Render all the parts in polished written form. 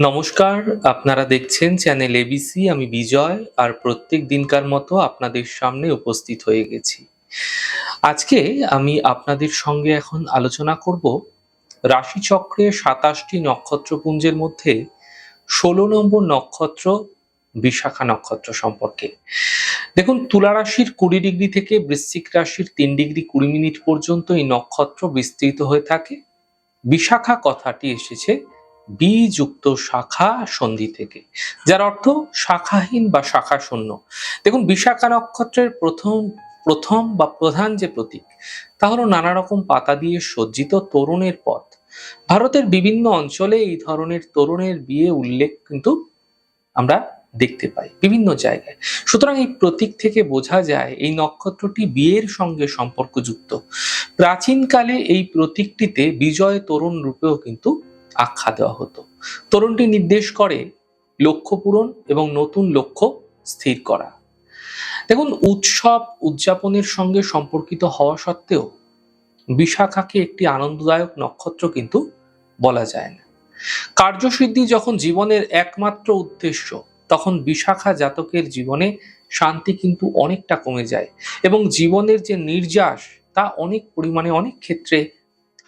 নমস্কার, আপনারা দেখছেন চ্যানেল এবিসি। আমি বিজয় আর প্রত্যেক দিনকার মতো আপনাদের সামনে উপস্থিত হয়ে গেছি। আজকে আমি আপনাদের সঙ্গে এখন আলোচনা করব রাশিচক্রে ২৭টি নক্ষত্রপুঞ্জের মধ্যে ১৬ নম্বর নক্ষত্র বিশাখা নক্ষত্র সম্পর্কে। দেখুন, তুলা রাশির ২০ ডিগ্রি থেকে বৃশ্চিক রাশির ৩ ডিগ্রি ২০ মিনিট পর্যন্ত এই নক্ষত্র বিস্তৃত হয়ে থাকে। বিশাখা কথাটি এসেছে বি যুক্ত শাখা সন্ধি থেকে, যার অর্থ শাখাহীন বা শাখা শূন্য। দেখুন, বিশাখা নক্ষত্রের প্রথম প্রথম বা প্রধান যে প্রতীক তা হলো নানা রকম পাতা দিয়ে সজ্জিত তোরণের পথ। ভারতের বিভিন্ন অঞ্চলে এই ধরনের তোরণের বিয়ে উল্লেখ কিন্তু আমরা দেখতে পাই বিভিন্ন জায়গায়। সুতরাং এই প্রতীক থেকে বোঝা যায় এই নক্ষত্রটি বিয়ের সঙ্গে সম্পর্কযুক্ত। প্রাচীনকালে এই প্রতীকটিতে বিজয় তোরণ রূপেও কিন্তু আখ্যা দেওয়া হতো। তোরণটি নির্দেশ করে লক্ষ্য পূরণ এবং নতুন লক্ষ্য স্থির করা। দেখুন, উৎসব উদযাপনের সঙ্গে সম্পর্কিত হওয়া সত্ত্বেও বিশাখাকে একটি আনন্দদায়ক নক্ষত্র কিন্তু বলা যায় না। কার্যসিদ্ধি যখন জীবনের একমাত্র উদ্দেশ্য, তখন বিশাখা জাতকের জীবনে শান্তি কিন্তু অনেকটা কমে যায় এবং জীবনের যে নির্যাস তা অনেক পরিমাণে অনেক ক্ষেত্রে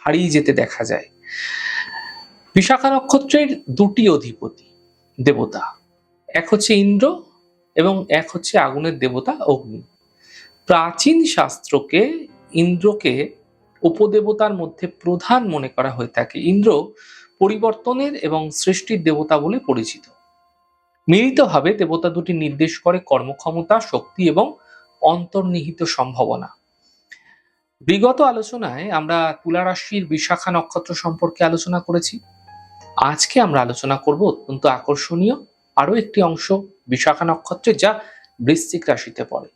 হারিয়ে যেতে দেখা যায়। বিশাখা নক্ষত্রের দুটি অধিপতি দেবতা, এক হচ্ছে ইন্দ্র এবং এক হচ্ছে আগুনের দেবতা অগ্নি। প্রাচীন শাস্ত্রকে ইন্দ্রকে উপদেবতার মধ্যে প্রধান মনে করা হয়ে থাকে। ইন্দ্র পরিবর্তনের এবং সৃষ্টির দেবতা বলে পরিচিত। মিলিতভাবে দেবতা দুটি নির্দেশ করে কর্মক্ষমতা, শক্তি এবং অন্তর্নিহিত সম্ভাবনা। বিগত আলোচনায় আমরা তুলা রাশির বিশাখা নক্ষত্র সম্পর্কে আলোচনা করেছি। আজকে আমরা আলোচনা করব অত্যন্ত আকর্ষণীয় আরো একটি অংশ বিশাখা নক্ষত্রের, যা বৃশ্চিক রাশিতে পড়ে।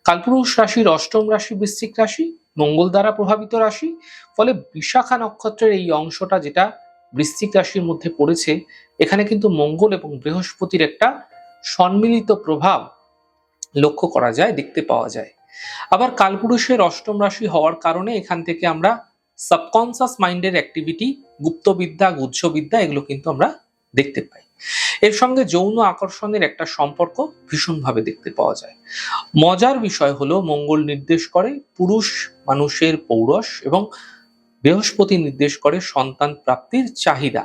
কালপুরুষ রাশির অষ্টম রাশি বৃশ্চিক রাশি, মঙ্গল দ্বারা প্রভাবিত রাশি। ফলে বিশাখা নক্ষত্রের এই অংশটা যেটা বৃশ্চিক রাশির মধ্যে পড়েছে, এখানে কিন্তু মঙ্গল এবং বৃহস্পতির একটা সম্মিলিত প্রভাব লক্ষ্য করা যায়, দেখতে পাওয়া যায়। আবার কালপুরুষের অষ্টম রাশি হওয়ার কারণে এখান থেকে আমরা সাবকনসিয়াস মাইন্ডের অ্যাক্টিভিটি, গুপ্তবিদ্যা, গুহ্যবিদ্যা এগুলো কিন্তু আমরা দেখতে পাই। এর সঙ্গে যৌন আকর্ষণের একটা সম্পর্ক ভীষণভাবে দেখতে পাওয়া যায়। মজার বিষয় হলো মঙ্গল নির্দেশ করে পুরুষ মানুষের পৌরষ এবং বৃহস্পতি নির্দেশ করে সন্তান প্রাপ্তির চাহিদা।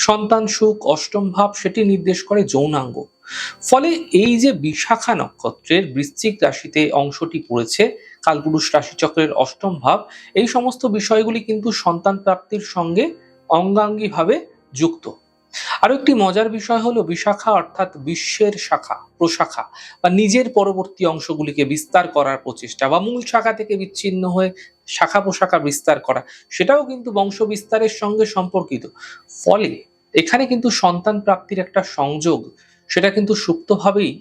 সন্তান সুখ অষ্টম ভাব সেটি নির্দেশ করে যৌনাঙ্গ। ফলে এই যে বিশাখা নক্ষত্রের বৃশ্চিক রাশিতে অংশটি পড়েছে, কালপুরুষ রাশিচক্রের অষ্টম ভাব, এই সমস্ত বিষয়গুলি কিন্তু সন্তান প্রাপ্তির সঙ্গে অঙ্গাঙ্গিভাবে যুক্ত। আরো একটি মজার বিষয় হলো বিশাখা অর্থাৎ বিশ্বের শাখা, প্রশাখা বা নিজের পরবর্তী অংশগুলিকে বিস্তার করার প্রচেষ্টা, বা মূল শাখা থেকে বিচ্ছিন্ন হয়ে শাখা প্রশাখা বিস্তার করা, সেটাও কিন্তু বংশ বিস্তারের সঙ্গে সম্পর্কিত। ফলে এখানে কিন্তু সন্তান প্রাপ্তির একটা সংযোগ, সেটা কিন্তু সুপ্তভাবেই,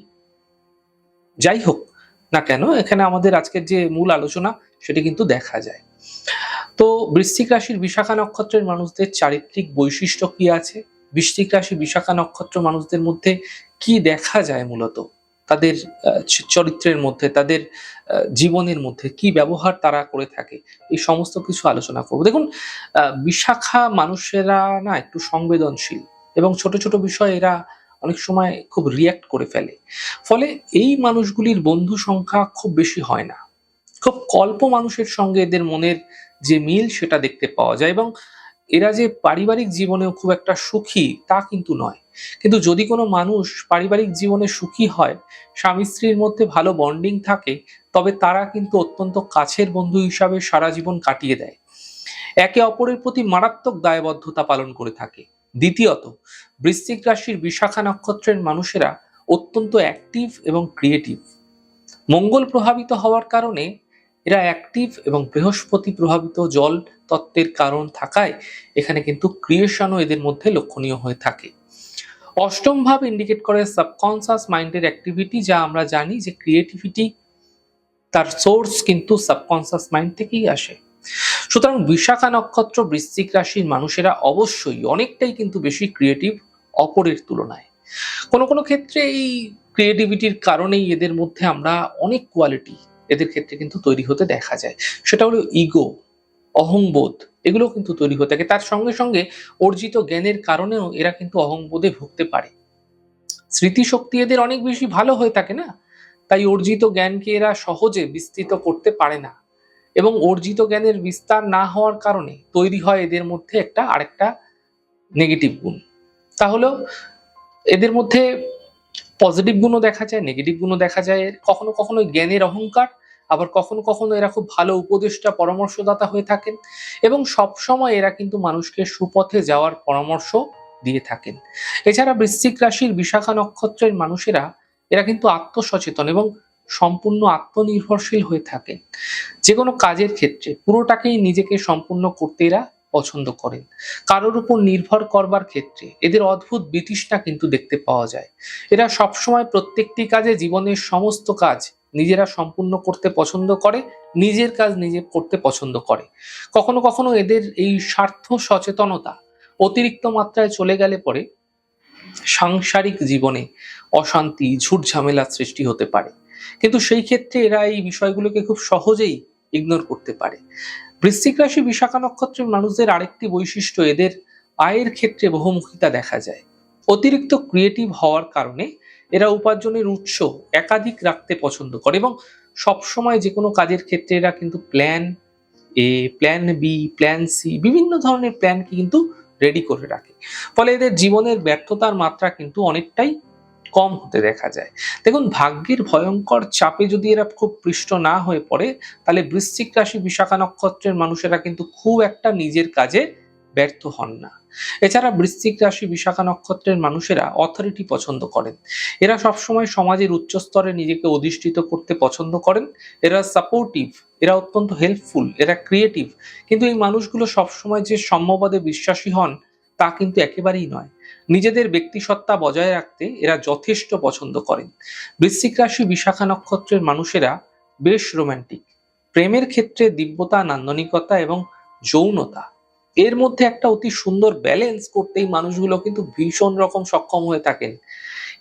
যাই হোক না কেন, এখানে আমাদের আজকের যে মূল আলোচনা সেটি কিন্তু দেখা যায়। তো বৃশ্চিক রাশির বিশাখা নক্ষত্রের মানুষদের চারিত্রিক বৈশিষ্ট্য কি আছে, বৃশ্চিক রাশি বিশাখা নক্ষত্র মানুষদের মধ্যে কি দেখা যায়, মূলত তাদের চরিত্রের মধ্যে, তাদের জীবনের মধ্যে কি ব্যবহার তারা করে থাকে, এই সমস্ত কিছু আলোচনা করব। দেখুন, বিশাখা মানুষেরা না একটু সংবেদনশীল এবং ছোট ছোট বিষয় এরা অনেক সময় খুব রিয়্যাক্ট করে ফেলে। ফলে এই মানুষগুলির বন্ধু সংখ্যা খুব বেশি হয় না। খুব অল্প মানুষের সঙ্গে এদের মনের যে মিল সেটা দেখতে পাওয়া যায়, এবং এরা যে পারিবারিক জীবনেও খুব একটা সুখী তা কিন্তু নয়। কিন্তু যদি কোনো মানুষ পারিবারিক জীবনে সুখী হয়, স্বামী স্ত্রীর মধ্যে ভালো বন্ডিং থাকে, তবে তারা কিন্তু অত্যন্ত কাছের বন্ধু হিসাবে সারা জীবন কাটিয়ে দেয়, একে অপরের প্রতি মারাত্মক দায়বদ্ধতা পালন করে থাকে। দ্বিতীয়ত, বৃশ্চিক রাশির বিশাখা নক্ষত্রের মানুষেরা অত্যন্ত অ্যাক্টিভ এবং ক্রিয়েটিভ। মঙ্গল প্রভাবিত হওয়ার কারণে এরা অ্যাক্টিভ এবং বৃহস্পতি প্রভাবিত জল তত্ত্বের কারণ থাকায় এখানে কিন্তু ক্রিয়েশনও এদের মধ্যে লক্ষণীয় হয়ে থাকে। অষ্টম ভাব ইন্ডিকেট করে সাবকনসিয়াস মাইন্ডের অ্যাক্টিভিটি, যা আমরা জানি যে ক্রিয়েটিভিটি তার সোর্স কিন্তু সাবকনসিয়াস মাইন্ড থেকেই আসে। সুতরাং বিশাখা নক্ষত্র বৃশ্চিক রাশির মানুষেরা অবশ্যই অনেকটাই কিন্তু বেশি ক্রিয়েটিভ অপরের তুলনায়। কোনো কোনো ক্ষেত্রে এই ক্রিয়েটিভিটির কারণেই এদের মধ্যে আমরা অনেক কোয়ালিটি এদের ক্ষেত্রে কিন্তু তৈরি হতে দেখা যায়। সেটা হলো ইগো, অহংবোধ, এগুলো কিন্তু তৈরি হয়ে থাকে। তার সঙ্গে সঙ্গে অর্জিত জ্ঞানের কারণেও এরা কিন্তু অহংবোধে ভুগতে পারে। স্মৃতিশক্তি এদের অনেক বেশি ভালো হয়ে থাকে না, তাই অর্জিত জ্ঞানকে এরা সহজে বিস্তৃত করতে পারে না, এবং অর্জিত জ্ঞানের বিস্তার না হওয়ার কারণে তৈরি হয় এদের মধ্যে আরেকটা নেগেটিভ গুণ। তাহলে এদের মধ্যে পজিটিভ গুণও দেখা যায়, নেগেটিভ গুণও দেখা যায়। কখনো কখনো জ্ঞানের অহংকার, আবার কখনো কখনো এরা খুব ভালো উপদেষ্টা পরামর্শদাতা হয়ে থাকেন, এবং সবসময় এরা কিন্তু মানুষকে সুপথে যাওয়ার পরামর্শ দিয়ে থাকেন। এছাড়া বৃশ্চিক রাশির বিশাখা নক্ষত্রের মানুষেরা এরা কিন্তু আত্মসচেতন এবং সম্পূর্ণ আত্মনির্ভরশীল হয়ে থাকেন। যে কোনো কাজের ক্ষেত্রে পুরোটাকেই নিজেকে সম্পূর্ণ করতে এরা পছন্দ করেন। কারোর উপর নির্ভর করবার ক্ষেত্রে এদের অদ্ভুত বিতৃষ্ণা কিন্তু দেখতে পাওয়া যায়। এরা সবসময় প্রত্যেকটি কাজে, জীবনের সমস্ত কাজ নিজেরা সম্পূর্ণ করতে পছন্দ করে, নিজের কাজ নিজে করতে পছন্দ করে। কখনো কখনো এদের এই স্বার্থ সচেতনতা অতিরিক্ত মাত্রায় চলে গেলে পরে সাংসারিক জীবনে অশান্তি, ঝুট ঝামেলার সৃষ্টি হতে পারে, কিন্তু সেই ক্ষেত্রে এরা এই বিষয়গুলোকে খুব সহজেই ইগনোর করতে পারে। বৃশ্চিক রাশি বিশাখা নক্ষত্রের মানুষদের আরেকটি বৈশিষ্ট্য, এদের আয়ের ক্ষেত্রে বহুমুখিতা দেখা যায়। অতিরিক্ত ক্রিয়েটিভ হওয়ার কারণে এরা উপার্জনের উৎস একাধিক রাখতে পছন্দ করে, এবং সবসময় যে কোনো কাজের ক্ষেত্রে এরা কিন্তু plan A, plan B, plan C, বিভিন্ন ধরনের প্ল্যানকে কিন্তু রেডি করে রাখে। ফলে এদের জীবনের ব্যর্থতার মাত্রা কিন্তু অনেকটাই কম হতে দেখা যায়। দেখুন, ভাগ্যের ভয়ঙ্কর চাপে যদি এরা খুব পৃষ্ঠ না হয়ে পড়ে, তাহলে বৃশ্চিক রাশি বিশাখা নক্ষত্রের মানুষেরা কিন্তু খুব একটা নিজের কাজে ব্যর্থ হন না। এছাড়া বৃশ্চিক রাশি বিশাখা নক্ষত্রের মানুষেরা অথরিটি পছন্দ করেন। এরা সবসময় সমাজের উচ্চ স্তরে নিজেকে অধিষ্ঠিত করতে পছন্দ করেন। এরা সাপোর্টিভ, এরা অত্যন্ত হেল্পফুল, এরা ক্রিয়েটিভ। কিন্তু এই মানুষগুলো সবসময় যে সাম্যবাদে বিশ্বাসী হন তা কিন্তু একেবারেই নয়। নিজেদের ব্যক্তিসত্তা বজায় রাখতে এরা যথেষ্ট পছন্দ করেন। বৃশ্চিক রাশি বিশাখা নক্ষত্রের মানুষেরা বেশ রোমান্টিক। প্রেমের ক্ষেত্রে দিব্যতা, নান্দনিকতা এবং যৌনতা, এর মধ্যে একটা অতি সুন্দর ব্যালেন্স করতে এই মানুষগুলো কিন্তু ভীষণ রকম সক্ষম হয়ে থাকেন।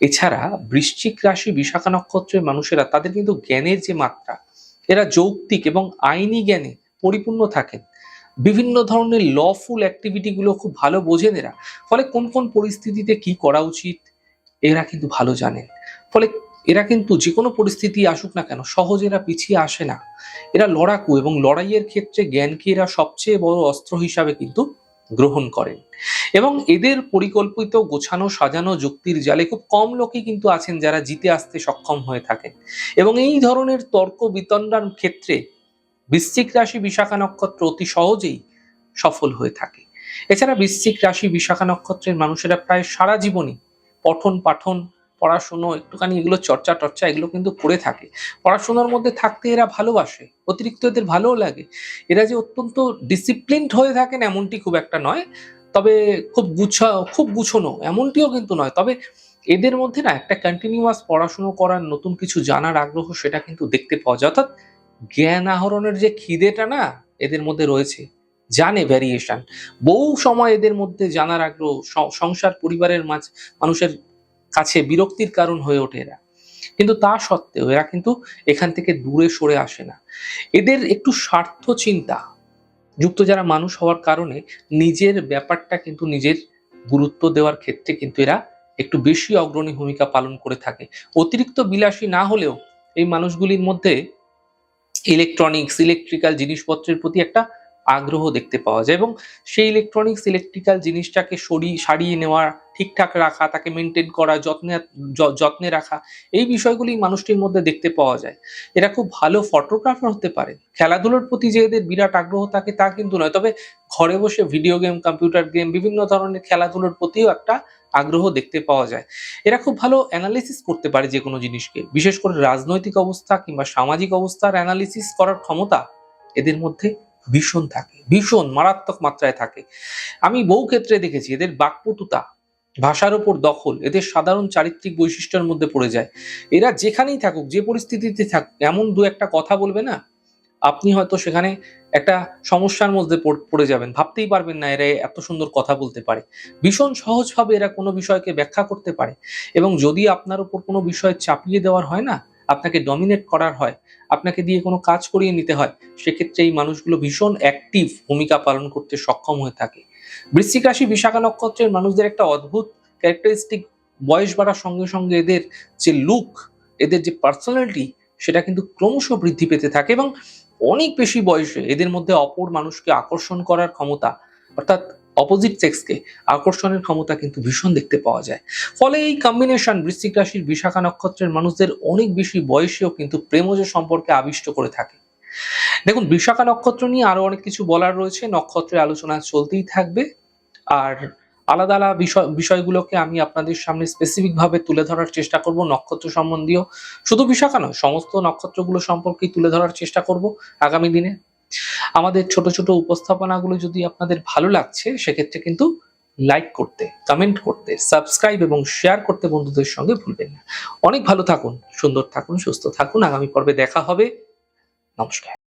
এছাড়া বৃশ্চিক রাশি বিশাখা নক্ষত্রের মানুষেরা তাদের কিন্তু জ্ঞানের যে মাত্রা, এরা যৌক্তিক এবং আইনি জ্ঞানে পরিপূর্ণ থাকেন। বিভিন্ন ধরনের লফুল অ্যাক্টিভিটি গুলো খুব ভালো বোঝেন এরা। ফলে কোন কোন পরিস্থিতিতে কি করা উচিত এরা কিন্তু ভালো জানেন। ফলে এরা কিন্তু যে কোনো পরিস্থিতি আসুক না কেন সহজে এরা পিছিয়ে আসে না। এরা লড়াকু, এবং লড়াইয়ের ক্ষেত্রে জ্ঞানকে এরা সবচেয়ে বড় অস্ত্র হিসাবে কিন্তু গ্রহণ করেন। এবং এদের পরিকল্পিত, গোছানো, সাজানো যুক্তির জালে খুব কম লোকই কিন্তু আছেন যারা জিতে আসতে সক্ষম হয়ে থাকেন। এবং এই ধরনের তর্ক বিতণ্ডার ক্ষেত্রে বৃশ্চিক রাশি বিশাখা নক্ষত্র অতি সহজেই সফল হয়ে থাকে। এছাড়া বৃশ্চিক রাশি বিশাখা নক্ষত্রের মানুষেরা প্রায় সারা জীবনই পঠন পাঠন, পড়াশুনো, একটুখানি এগুলো চর্চা টর্চা এগুলো কিন্তু করে থাকে। পড়াশোনার মধ্যে থাকতে এরা ভালোবাসে, অতিরিক্ত এদের ভালোও লাগে। এরা যে অত্যন্ত ডিসিপ্লিনড হয়ে থাকেন এমনটি খুব একটা নয়, তবে খুব গুছানো এমনটিও কিন্তু নয়। তবে এদের মধ্যে না একটা কন্টিনিউয়াস পড়াশুনো করার, নতুন কিছু জানার আগ্রহ সেটা কিন্তু দেখতে পাওয়া যায়। অর্থাৎ জ্ঞান আহরণের যে খিদেটা না এদের মধ্যে রয়েছে, জানে ভ্যারিয়েশন, বহু সময় এদের মধ্যে জানার আগ্রহ সংসার পরিবারের মানুষের কাছে বিরক্তির কারণ হয়ে ওঠে এরা। কিন্তু তা সত্ত্বেও এরা কিন্তু এখান থেকে দূরে সরে আসে না। এদের একটু স্বার্থ চিন্তা যুক্ত যারা মানুষ হওয়ার কারণে নিজের ব্যাপারটা কিন্তু নিজের গুরুত্ব দেওয়ার ক্ষেত্রে কিন্তু এরা একটু বেশি অগ্রণী ভূমিকা পালন করে থাকে। অতিরিক্ত বিলাসী না হলেও এই মানুষগুলির মধ্যে ইলেকট্রনিক্স, ইলেকট্রিক্যাল জিনিসপত্রের প্রতি একটা আগ্রহ দেখতে পাওয়া যায়, এবং সেই ইলেকট্রনিক্স, ইলেকট্রিক্যাল জিনিসটাকে সারিয়ে নেওয়া, ঠিকঠাক রাখা, তাকে মেনটেন করা, যত্নে রাখা, এই বিষয়গুলি মানুষটির মধ্যে দেখতে পাওয়া যায়। এরা খুব ভালো ফটোগ্রাফার হতে পারে। খেলাধুলোর প্রতি যে এদের বিরাট আগ্রহ থাকে তা কিন্তু নয়, তবে ঘরে বসে ভিডিও গেম, কম্পিউটার গেম, বিভিন্ন ধরনের খেলাধুলোর প্রতিও একটা আগ্রহ দেখতে পাওয়া যায়। এরা খুব ভালো অ্যানালিসিস করতে পারে যে কোনো জিনিসকে, বিশেষ করে রাজনৈতিক অবস্থা কিংবা সামাজিক অবস্থার অ্যানালিসিস করার ক্ষমতা এদের মধ্যে ভীষণ থাকে, ভীষণ মারাত্মক মাত্রায় থাকে। আমি বহু ক্ষেত্রে দেখেছি এদের বাকপটুতা, ভাষার উপর দখল এদের সাধারণ চারিত্রিক বৈশিষ্ট্যের মধ্যে পড়ে যায়। এরা যেখানেই থাকুক, যে পরিস্থিতিতে থাকুক, এমন দু একটা কথা বলবে না, আপনি হয়তো সেখানে একটা সমস্যার মধ্যে পড়ে যাবেন, ভাবতেই পারবেন না এরা এত সুন্দর কথা বলতে পারে। ভীষণ সহজভাবে এরা কোনো বিষয়কে ব্যাখ্যা করতে পারে, এবং যদি আপনার উপর কোনো বিষয় চাপিয়ে দেওয়ার হয় না, আপনাকে ডমিনেট করার হয়, আপনাকে দিয়ে কোনো কাজ করিয়ে নিতে হয়, সেক্ষেত্রে এই মানুষগুলো ভীষণ অ্যাক্টিভ ভূমিকা পালন করতে সক্ষম হয়ে থাকে। বৃশ্চিক রাশি বিশাখা নক্ষত্রের মানুষদের একটা অদ্ভুত ক্যারেক্টারিস্টিক, বয়স বাড়ার সঙ্গে সঙ্গে এদের যে লুক, এদের যে পার্সোনালিটি, সেটা কিন্তু ক্রমশ বৃদ্ধি পেতে থাকে এবং অনেক বেশি বয়সে এদের মধ্যে অপর মানুষকে আকর্ষণ করার ক্ষমতা, অর্থাৎ অপোজিট সেক্সকে আকর্ষণের ক্ষমতা কিন্তু ভীষণ দেখতে পাওয়া যায়। ফলে এই কম্বিনেশন বৃশ্চিক রাশির বিশাখা নক্ষত্রের মানুষদের অনেক বেশি বয়সেও কিন্তু প্রেমজ সম্পর্কে আবিষ্ট করে থাকে। দেখুন, বিশাখা নক্ষত্র নিয়ে আরো অনেক কিছু বলার রয়েছে, নক্ষত্রের আলোচনা চলতেই থাকবে। আর আলাদা আলাদা বিষয়গুলোকে আমি আপনাদের সামনে স্পেসিফিক ভাবে তুলে ধরার চেষ্টা করব, নক্ষত্র সম্বন্ধীয়। শুধু বিশাখা নয়, সমস্ত নক্ষত্রগুলো সম্পর্কেই তুলে ধরার চেষ্টা করব আগামী দিনে। আমাদের ছোট ছোট উপস্থাপনাগুলো যদি আপনাদের ভালো লাগছে, সেক্ষেত্রে কিন্তু লাইক করতে, কমেন্ট করতে, সাবস্ক্রাইব এবং শেয়ার করতে বন্ধুদের সঙ্গে ভুলবেন না। অনেক ভালো থাকুন, সুন্দর থাকুন, সুস্থ থাকুন। আগামী পর্বে দেখা হবে। নমস্কার।